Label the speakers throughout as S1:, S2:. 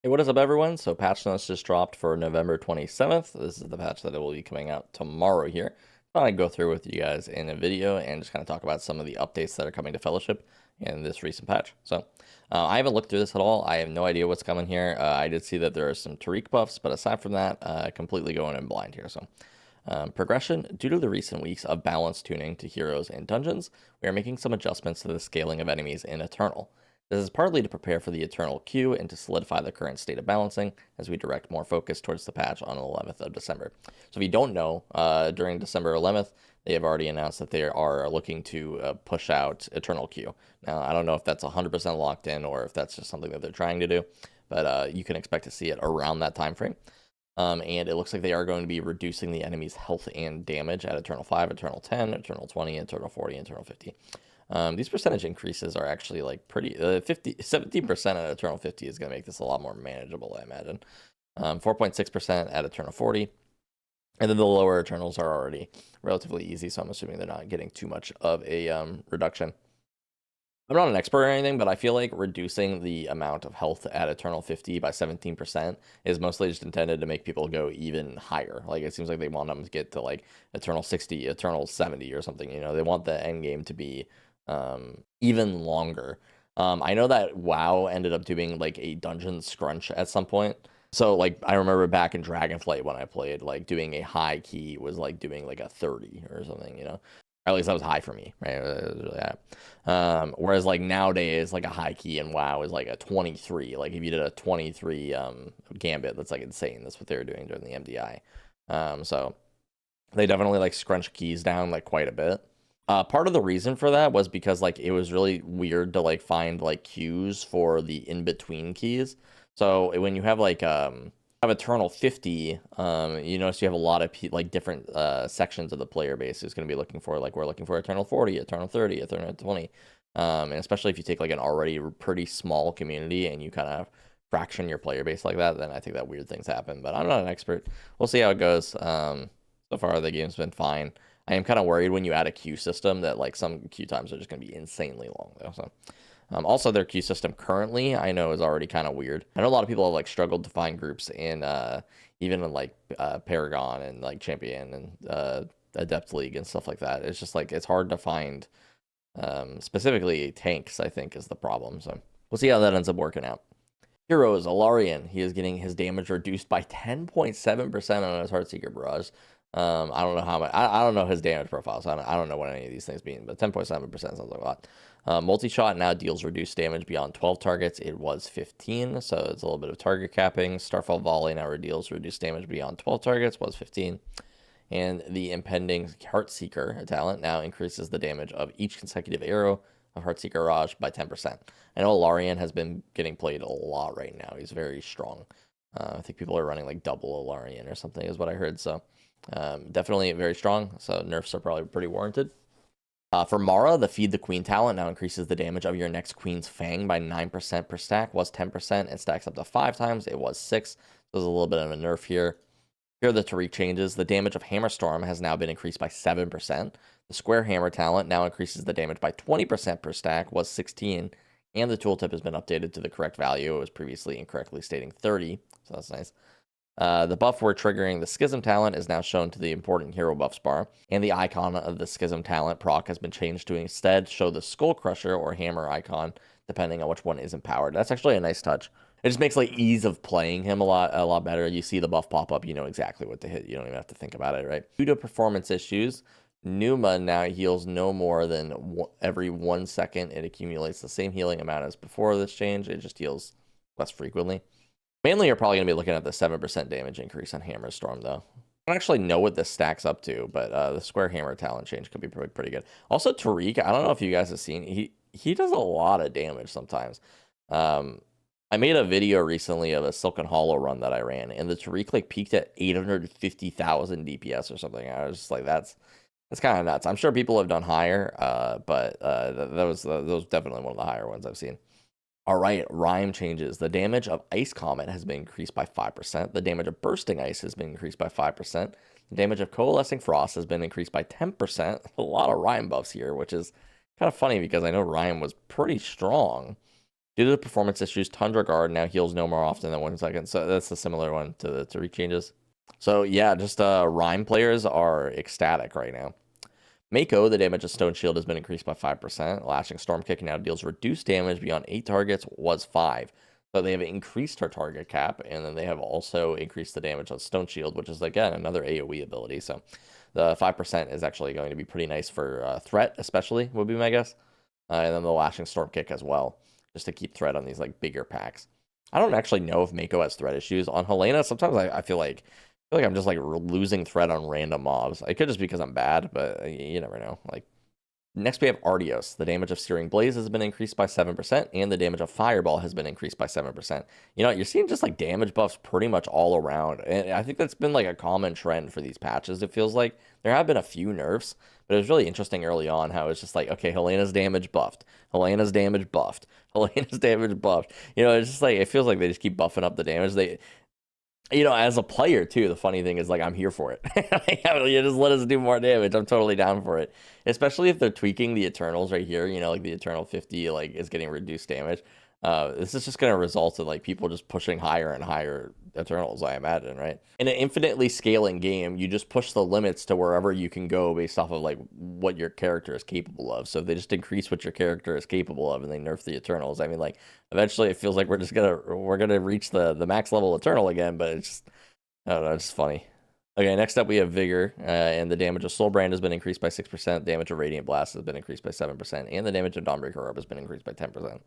S1: Hey, what is up, everyone? So, patch notes just dropped for November 27th. This is the patch that will be coming out tomorrow here. Thought I'd go through with you guys in a video and just kind of talk about some of the updates that are coming to Fellowship in this recent patch. So, I haven't looked through this at all. I have no idea what's coming here. I did see that there are some Tariq buffs, but aside from that, completely going in blind here. So, progression. Due to the recent weeks of balance tuning to heroes and dungeons, we are making some adjustments to the scaling of enemies in Eternal. This is partly to prepare for the Eternal queue and to solidify the current state of balancing as we direct more focus towards the patch on the 11th of December. So if you don't know, during December 11th, they have already announced that they are looking to push out Eternal queue. Now, I don't know if that's 100% locked in or if that's just something that they're trying to do, but you can expect to see it around that time frame. And it looks like they are going to be reducing the enemy's health and damage at Eternal 5, Eternal 10, Eternal 20, Eternal 40, Eternal 50. These percentage increases are actually like pretty, 17% at Eternal 50 is going to make this a lot more manageable, I imagine. 4.6% at Eternal 40. And then the lower Eternals are already relatively easy, so I'm assuming they're not getting too much of a reduction. I'm not an expert or anything, but I feel like reducing the amount of health at Eternal 50 by 17% is mostly just intended to make people go even higher. Like, it seems like they want them to get to, like, Eternal 60, Eternal 70 or something, you know? They want the end game to be even longer. I know that WoW ended up doing, like, a dungeon scrunch at some point. So, like, I remember back in Dragonflight when I played, like, doing a high key was, like, doing, like, a 30 or something, you know? Or at least that was high for me, right? It was really high. Whereas like nowadays, like a high key in WoW is like a 23. Like if you did a 23 gambit, that's like insane. That's what they were doing during the MDI. So they definitely like scrunch keys down like quite a bit. Part of the reason for that was because like it was really weird to like find like queues for the in-between keys. So when you have like have Eternal 50, you notice you have a lot of like different sections of the player base who's going to be looking for, like, we're looking for Eternal 40, Eternal 30, Eternal 20. And especially if you take like an already pretty small community and you kind of fraction your player base like that, then I think that weird things happen. But I'm not an expert. We'll see how it goes. So far, the game's been fine. I am kind of worried when you add a queue system that like some queue times are just going to be insanely long, though. So. Also, their queue system currently, I know, is already kind of weird. I know a lot of people have like struggled to find groups in even in like Paragon and like Champion and Adept League and stuff like that. It's just like it's hard to find. Specifically, tanks, I think, is the problem. So we'll see how that ends up working out. Heroes, Alarian, he is getting his damage reduced by 10.7% on his Heartseeker Barrage. I don't know how much. I don't know his damage profile, so I don't know what any of these things mean, but 10.7% sounds like a lot. Multi-shot now deals reduced damage beyond 12 targets. It was 15, so it's a little bit of target capping. Starfall Volley now deals reduced damage beyond 12 targets, was 15. And the impending Heartseeker talent now increases the damage of each consecutive arrow of Heartseeker Raj by 10%. I know Alarian has been getting played a lot right now. He's very strong. I think people are running like double Alarian or something is what I heard, so definitely very strong, so nerfs are probably pretty warranted. For Mara, the Feed the Queen talent now increases the damage of your next Queen's Fang by 9% per stack, was 10%, and stacks up to 5 times, it was 6, so there's a little bit of a nerf here. Here are the Tariq changes. The damage of Hammerstorm has now been increased by 7%. The Square Hammer talent now increases the damage by 20% per stack, was 16, and the tooltip has been updated to the correct value. It was previously incorrectly stating 30, so that's nice. The buff for triggering the Schism talent is now shown to the important hero buffs bar, and the icon of the Schism talent proc has been changed to instead show the Skull Crusher or Hammer icon, depending on which one is empowered. That's actually a nice touch. It just makes like ease of playing him a lot better. You see the buff pop up, you know exactly what to hit. You don't even have to think about it, right? Due to performance issues, Numa now heals no more than every 1 second. It accumulates the same healing amount as before this change. It just heals less frequently. Mainly, you're probably going to be looking at the 7% damage increase on Hammerstorm, though. I don't actually know what this stacks up to, but the Square Hammer talent change could be pretty good. Also, Tariq, I don't know if you guys have seen, he does a lot of damage sometimes. I made a video recently of a Silken Hollow run that I ran, and the Tariq like peaked at 850,000 DPS or something. I was just like, that's kind of nuts. I'm sure people have done higher, but that was definitely one of the higher ones I've seen. All right, Rhyme changes. The damage of Ice Comet has been increased by 5%. The damage of Bursting Ice has been increased by 5%. The damage of Coalescing Frost has been increased by 10%. A lot of Rhyme buffs here, which is kind of funny because I know Rhyme was pretty strong. Due to the performance issues, Tundra Guard now heals no more often than 1 second. So that's a similar one to the three changes. So yeah, just Rhyme players are ecstatic right now. Mako, the damage of Stone Shield has been increased by 5%. Lashing Storm Kick now deals reduced damage beyond 8 targets, was 5. So they have increased her target cap, and then they have also increased the damage on Stone Shield, which is, again, another AoE ability. So the 5% is actually going to be pretty nice for threat, especially, would be my guess. And then the Lashing Storm Kick as well, just to keep threat on these like bigger packs. I don't actually know if Mako has threat issues. On Helena, sometimes I feel like I'm just like losing threat on random mobs. It could just be because I'm bad, but you never know. Like, next we have Artios. The damage of Searing Blaze has been increased by 7%, and the damage of Fireball has been increased by 7%. You know, you're seeing just like damage buffs pretty much all around, and I think that's been like a common trend for these patches. It feels like there have been a few nerfs, but it was really interesting early on how it's just like, okay, Helena's damage buffed, Helena's damage buffed, Helena's damage buffed. You know, it's just like, it feels like they just keep buffing up the damage. They, you know, as a player too, the funny thing is, like, I'm here for it. You just let us do more damage. I'm totally down for it. Especially if they're tweaking the Eternals right here. You know, like the Eternal 50 like is getting reduced damage. This is just going to result in like people just pushing higher and higher Eternals, I imagine, right? In an infinitely scaling game, you just push the limits to wherever you can go based off of like what your character is capable of. So if they just increase what your character is capable of and they nerf the Eternals, I mean, like, eventually it feels like we're gonna reach the max level Eternal again, but it's just, I don't know, it's just funny. Okay, next up we have Vigor, and the damage of Soulbrand has been increased by 6%, damage of Radiant Blast has been increased by 7%, and the damage of Dawnbreaker Orb has been increased by 10%.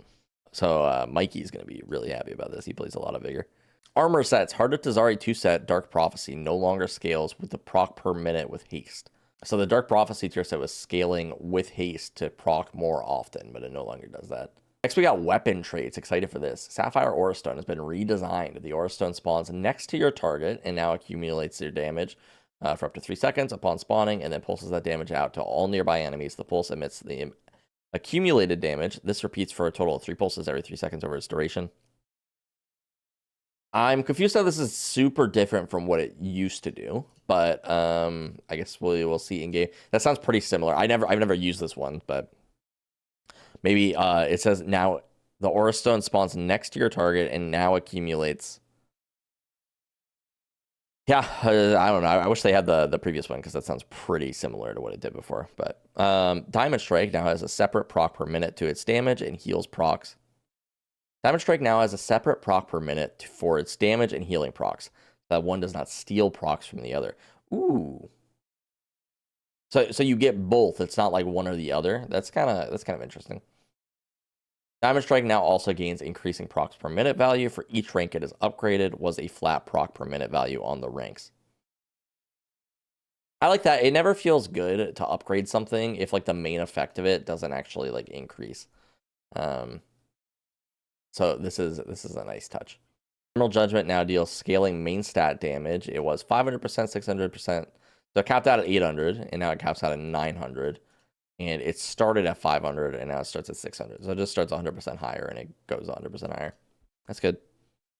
S1: So Mikey's going to be really happy about this. He plays a lot of Vigor. Armor sets. Heart of Tazari 2 set, Dark Prophecy, no longer scales with the proc per minute with haste. So the Dark Prophecy tier set was scaling with haste to proc more often, but it no longer does that. Next, we got weapon traits. Excited for this. Sapphire Aura Stone has been redesigned. The Aura Stone spawns next to your target and now accumulates your damage for up to 3 seconds upon spawning, and then pulses that damage out to all nearby enemies. The pulse emits the accumulated damage. This repeats for a total of 3 pulses every 3 seconds over its duration. I'm confused how this is super different from what it used to do, but I guess we'll see in game. That sounds pretty similar. I've never used this one, but maybe it says now the Aura Stone spawns next to your target and now accumulates. Yeah, I don't know. I wish they had the previous one because that sounds pretty similar to what it did before. But Diamond Strike now has a separate proc per minute to its damage and heals procs. Diamond Strike now has a separate proc per minute for its damage and healing procs. That one does not steal procs from the other. Ooh. So you get both. It's not like one or the other. That's kind of interesting. Diamond Strike now also gains increasing procs per minute value for each rank it is upgraded, was a flat proc per minute value on the ranks. I like that. It never feels good to upgrade something if like the main effect of it doesn't actually like increase. So this is a nice touch. Emerald Judgment now deals scaling main stat damage. It was 500%, 600%. So it capped out at 800, and now it caps out at 900. And it started at 500, and now it starts at 600. So it just starts 100% higher, and it goes 100% higher. That's good.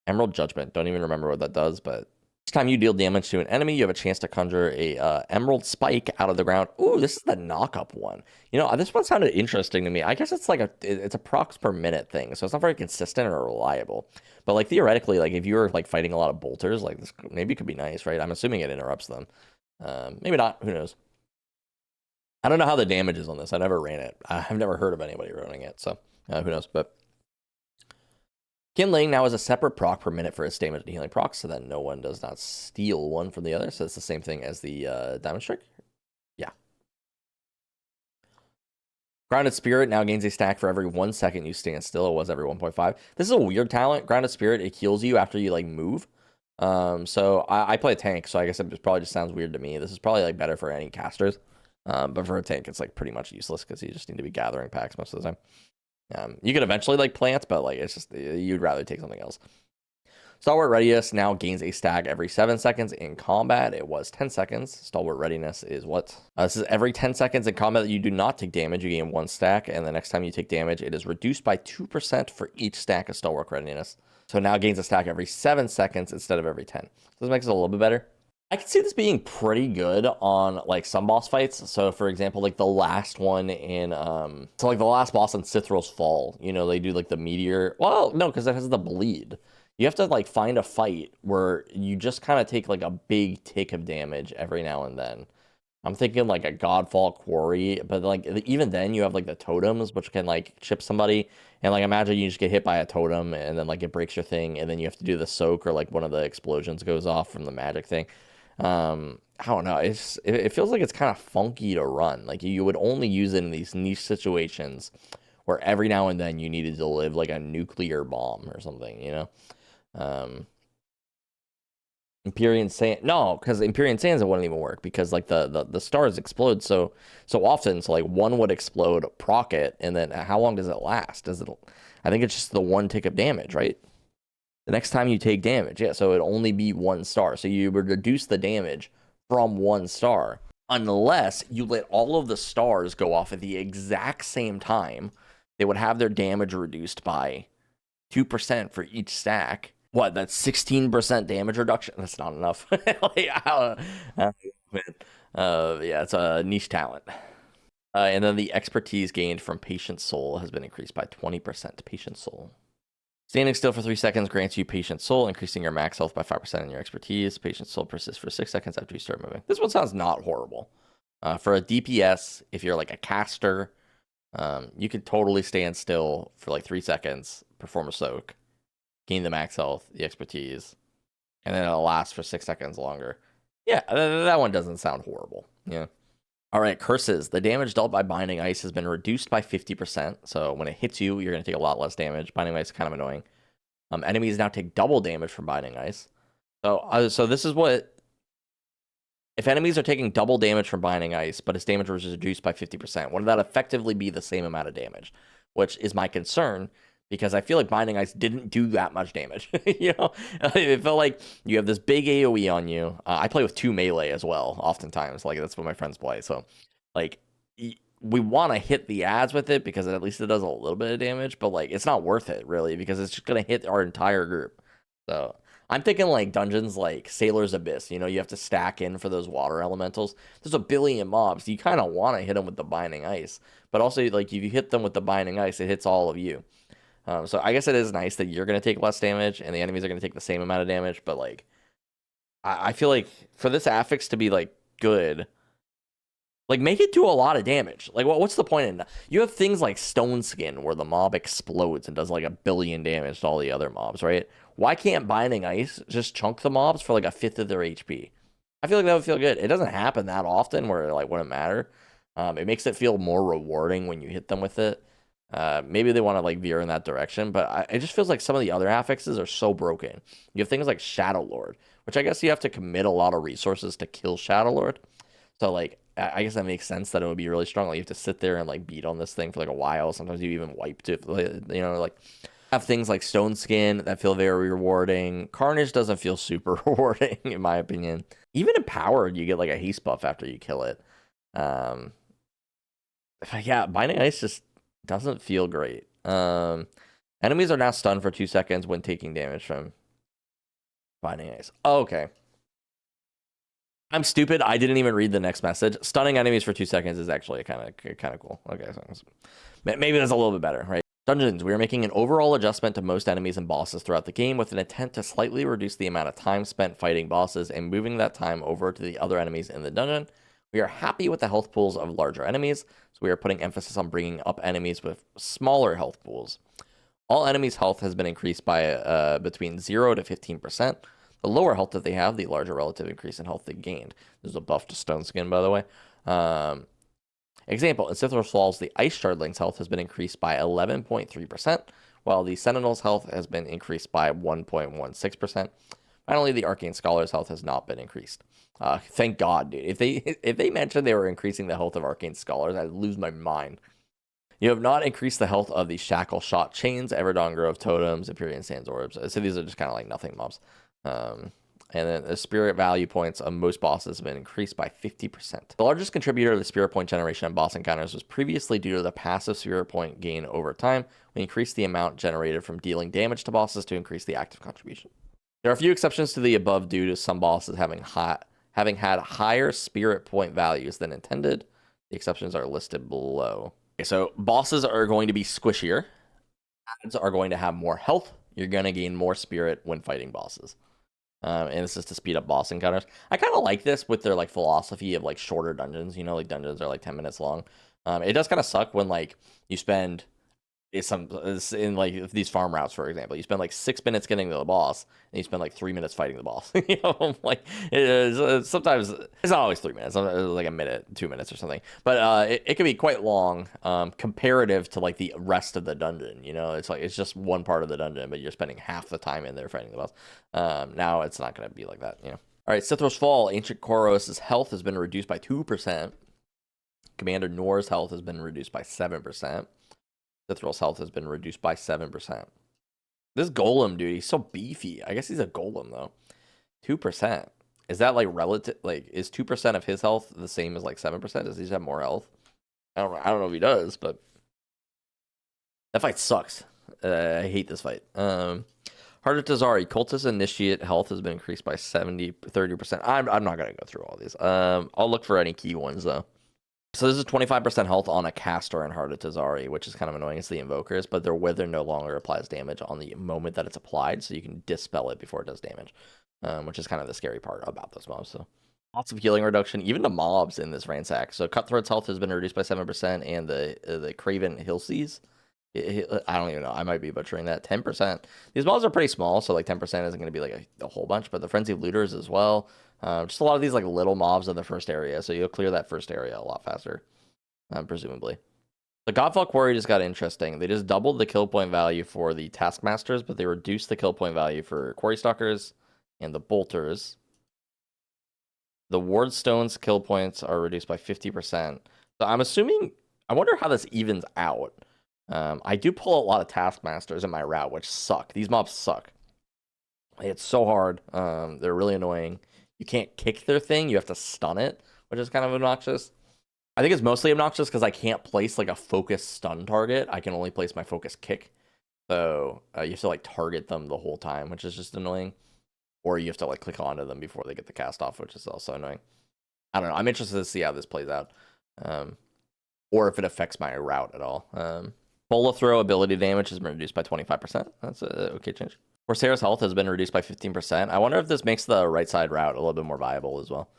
S1: Emerald Judgment. Don't even remember what that does, but each time you deal damage to an enemy, you have a chance to conjure a Emerald Spike out of the ground. Ooh, this is the knock-up one. You know, this one sounded interesting to me. I guess it's like it's a procs per minute thing, so it's not very consistent or reliable. But like theoretically, like if you were like fighting a lot of bolters, like this maybe could be nice, right? I'm assuming it interrupts them. Maybe not. Who knows? I don't know how the damage is on this. I never ran it. I've never heard of anybody running it, so who knows? But Kindling now has a separate proc per minute for its damage and healing procs, so that no one does not steal one from the other. So it's the same thing as the Diamond Strike. Yeah. Grounded Spirit now gains a stack for every 1 second you stand still. It was every 1.5. This is a weird talent. Grounded Spirit, it heals you after you like move. So I play a tank, so I guess it probably just sounds weird to me. This is probably like better for any casters. But for a tank, it's like pretty much useless because you just need to be gathering packs most of the time. You could eventually like plant, but like it's just you'd rather take something else. Stalwart Readiness now gains a stack every 7 seconds in combat. It was 10 seconds. Stalwart Readiness is what? This is every 10 seconds in combat that you do not take damage, you gain 1 stack, and the next time you take damage, it is reduced by 2% for each stack of Stalwart Readiness. So now it gains a stack every 7 seconds instead of every 10. So this makes it a little bit better. I can see this being pretty good on like some boss fights. So for example, like the last one in so like the last boss in Cithral's Fall, you know, they do like the meteor. Well, no, because it has the bleed. You have to like find a fight where you just kind of take like a big tick of damage every now and then. I'm thinking like a Godfall Quarry, but like even then you have like the totems which can like chip somebody, and like imagine you just get hit by a totem and then like it breaks your thing, and then you have to do the soak or like one of the explosions goes off from the magic thing. I don't know. It feels like it's kind of funky to run. Like you would only use it in these niche situations where every now and then you needed to live like a nuclear bomb or something, you know? Um, Empyrean Sand. No, because Empyrean Sands it wouldn't even work because like the stars explode so often. So like one would explode, proc it, and then how long does it last? Does it? I think it's just the one tick of damage, right? The next time you take damage, yeah. So it'd only be 1 star. So you would reduce the damage from 1 star unless you let all of the stars go off at the exact same time. They would have their damage reduced by 2% for each stack. What, that's 16% damage reduction? That's not enough. Like, yeah, it's a niche talent. And then the expertise gained from Patient Soul has been increased by 20%. Patient Soul. Standing still for 3 seconds grants you Patient Soul, increasing your max health by 5% in your expertise. Patient Soul persists for 6 seconds after you start moving. This one sounds not horrible. For a DPS, if you're like a caster, you could totally stand still for like 3 seconds, perform a soak, gain the max health, the expertise, and then it'll last for 6 seconds longer. Yeah, that one doesn't sound horrible. Yeah. All right, curses. The damage dealt by Binding Ice has been reduced by 50%. So when it hits you, you're going to take a lot less damage. Binding Ice is kind of annoying. Enemies now take double damage from Binding Ice. So this is what... If enemies are taking double damage from Binding Ice, but its damage was reduced by 50%, wouldn't that effectively be the same amount of damage? Which is my concern, because I feel like Binding Ice didn't do that much damage. You know, it felt like you have this big AoE on you. I play with 2 melee as well, oftentimes. Like, that's what my friends play. So, like, we want to hit the ads with it because at least it does a little bit of damage, but, like, it's not worth it, really, because it's just going to hit our entire group. So, I'm thinking, like, dungeons like Sailor's Abyss. You know, you have to stack in for those water elementals. There's a billion mobs. You kind of want to hit them with the Binding Ice. But also, like, if you hit them with the Binding Ice, it hits all of you. So I guess it is nice that you're going to take less damage and the enemies are going to take the same amount of damage. But, like, I feel like for this affix to be, like, good, like, make it do a lot of damage. Like, what's the point in that? You have things like Stone Skin where the mob explodes and does, like, 1,000,000,000 damage to all the other mobs, right? Why can't Binding Ice just chunk the mobs for, like, 1/5 of their HP? I feel like that would feel good. It doesn't happen that often where it, like, wouldn't matter. It makes it feel more rewarding when you hit them with it. Maybe they want to like veer in that direction, but it just feels like some of the other affixes are so broken. You have things like Shadow Lord, which I guess you have to commit a lot of resources to kill Shadow Lord. So like, I guess that makes sense that it would be really strong. Like you have to sit there and like beat on this thing for like a while. Sometimes you even wiped it, you know, like have things like Stone Skin that feel very rewarding. Carnage doesn't feel super rewarding in my opinion. Even Empowered, you get like a haste buff after you kill it. Yeah, Binding Ice just doesn't feel great. Enemies are now stunned for 2 seconds when taking damage from Binding Ice. Oh, okay. I'm stupid. I didn't even read the next message. Stunning enemies for 2 seconds is actually kind of cool. Okay, so maybe that's a little bit better, right? Dungeons. We are making an overall adjustment to most enemies and bosses throughout the game with an intent to slightly reduce the amount of time spent fighting bosses and moving that time over to the other enemies in the dungeon. We are happy with the health pools of larger enemies, so we are putting emphasis on bringing up enemies with smaller health pools. All enemies' health has been increased by between 0 to 15%. The lower health that they have, the larger relative increase in health they gained. There's a buff to Stone Skin, by the way. Example, in Cithral's Falls, the Ice Shardling's health has been increased by 11.3%, while the Sentinel's health has been increased by 1.16%. Finally, the Arcane Scholar's health has not been increased. Thank God, dude. If they mentioned they were increasing the health of Arcane Scholars, I'd lose my mind. You have not increased the health of the Shackle Shot Chains, Everdawn Grove Totems, Empyrean Sands Orbs. So these are just kind of like nothing mobs. And then the spirit value points of most bosses have been increased by 50%. The largest contributor to the spirit point generation in boss encounters was previously due to the passive spirit point gain over time. We increased the amount generated from dealing damage to bosses to increase the active contribution. There are a few exceptions to the above due to some bosses having having had higher spirit point values than intended. The exceptions are listed below. Okay, so bosses are going to be squishier. Ads are going to have more health. You're going to gain more spirit when fighting bosses. And this is to speed up boss encounters. I kind of like this with their like philosophy of like shorter dungeons. You know, like dungeons are like 10 minutes long. It does kind of suck when like you spend it's in like these farm routes, for example, you spend like 6 minutes getting to the boss and you spend like 3 minutes fighting the boss. You know, like it is, sometimes it's not always 3 minutes, like a minute, 2 minutes or something, but it can be quite long comparative to like the rest of the dungeon. You know, it's like it's just one part of the dungeon, but you're spending half the time in there fighting the boss. Now it's not going to be like that, you know. All right, Sithros Fall, Ancient Koros' health has been reduced by 2%. Commander Nor's health has been reduced by 7%. Sithros health has been reduced by 7%. This golem, dude, he's so beefy. I guess he's a golem, though. 2%. Is that, like, relative? Like, is 2% of his health the same as, like, 7%? Does he have more health? I don't know if he does, but that fight sucks. I hate this fight. Heart of Tazari, Cultist Initiate health has been increased by 30%. I'm not going to go through all these. I'll look for any key ones, though. So this is 25% health on a caster in Heart of Tazari, which is kind of annoying. It's the invokers, but their wither no longer applies damage on the moment that it's applied, so you can dispel it before it does damage, which is kind of the scary part about those mobs. So lots of healing reduction, even to mobs in this ransack. So Cutthroat's health has been reduced by 7%, and the Craven Hillseas, I don't even know, I might be butchering that, 10%. These mobs are pretty small, so like 10% isn't going to be like a whole bunch, but the Frenzied Looters as well. Just a lot of these like little mobs in the first area, so you'll clear that first area a lot faster, presumably. The Godfall Quarry just got interesting. They just doubled the kill point value for the Taskmasters, but they reduced the kill point value for Quarry Stalkers and the Bolters. The Wardstone's kill points are reduced by 50%. So I'm assuming, I wonder how this evens out. I do pull a lot of Taskmasters in my route, which suck. These mobs suck. It's so hard. They're really annoying. You can't kick their thing. You have to stun it, which is kind of obnoxious. I think it's mostly obnoxious because I can't place like a focus stun target. I can only place my focus kick. So you have to like target them the whole time, which is just annoying. Or you have to like click onto them before they get the cast off, which is also annoying. I don't know. I'm interested to see how this plays out. Or if it affects my route at all. Bola Throw ability damage has been reduced by 25%. That's a okay change. Corsair's health has been reduced by 15%. I wonder if this makes the right side route a little bit more viable as well.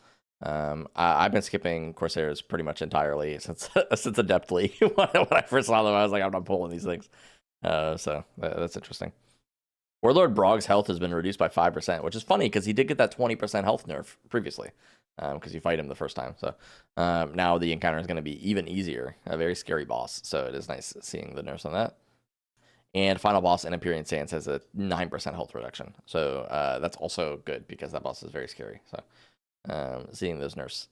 S1: I've been skipping Corsairs pretty much entirely since Adeptly. When I first saw them, I was like, I'm not pulling these things. So that's interesting. Warlord Brog's health has been reduced by 5%, which is funny because he did get that 20% health nerf previously, because you fight him the first time. So now the encounter is going to be even easier. A very scary boss. So it is nice seeing the nerfs on that. And final boss in Empyrean Sands has a 9% health reduction. So that's also good because that boss is very scary. So seeing those nerfs,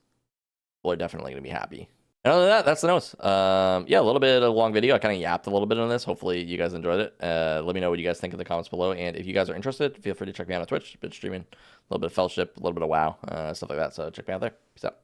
S1: people are definitely going to be happy. And other than that, that's the notes. Yeah, a little bit of a long video. I kind of yapped a little bit on this. Hopefully you guys enjoyed it. Let me know what you guys think in the comments below. And if you guys are interested, feel free to check me out on Twitch. Been streaming a little bit of Fellowship, a little bit of WoW, stuff like that. So check me out there. Peace out.